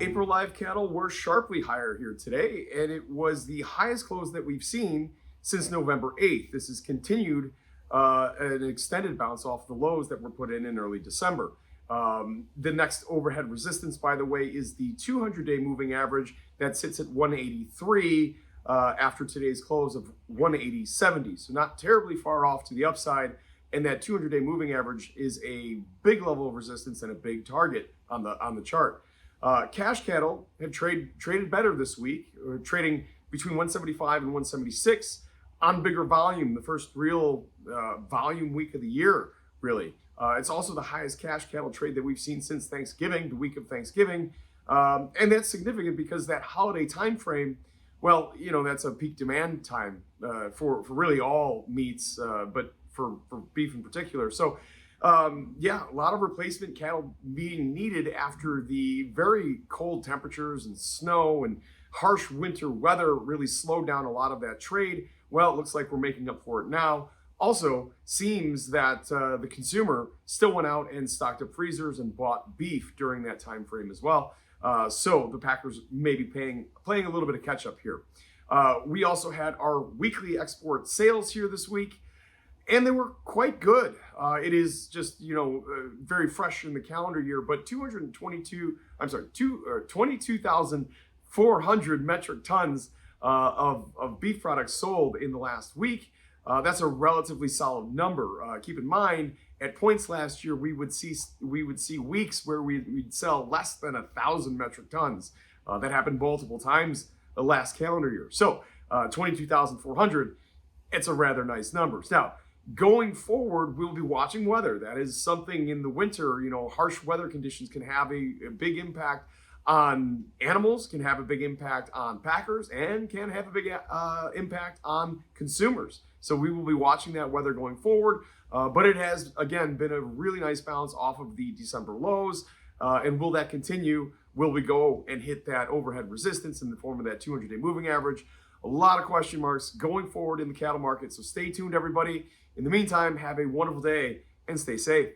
April live cattle were sharply higher here today, and it was the highest close that we've seen since November 8th. This has continued an extended bounce off the lows that were put in early December. The next overhead resistance, by the way, is the 200-day moving average that sits at 183 after today's close of 180.70. So not terribly far off to the upside. And that 200-day moving average is a big level of resistance and a big target on the chart. Cash cattle have traded better this week, trading between 175 and 176 on bigger volume, the first real volume week of the year, really. It's also the highest cash cattle trade that we've seen since Thanksgiving, the week of Thanksgiving. And that's significant because that holiday time frame, well, that's a peak demand time for really all meats, but for beef in particular. So yeah, a lot of replacement cattle being needed after the very cold temperatures and snow and harsh winter weather really slowed down a lot of that trade. Well, it looks like we're making up for it now. Also, seems that the consumer still went out and stocked up freezers and bought beef during that time frame as well. So the Packers may be playing a little bit of catch up here. We also had our weekly export sales here this week, and they were quite good. It is just, very fresh in the calendar year, but 22,400 metric tons of beef products sold in the last week. That's a relatively solid number. Keep in mind, at points last year, we would see weeks where we'd sell less than 1,000 metric tons. That happened multiple times the last calendar year. So 22,400, it's a rather nice number. Now, going forward, we'll be watching weather. That is something in the winter, harsh weather conditions can have a big impact on animals, can have a big impact on packers, and can have a big impact on consumers. So we will be watching that weather going forward. But it has, again, been a really nice bounce off of the December lows. And will that continue? Will we go and hit that overhead resistance in the form of that 200-day moving average? A lot of question marks going forward in the cattle market. So stay tuned, everybody. In the meantime, have a wonderful day and stay safe.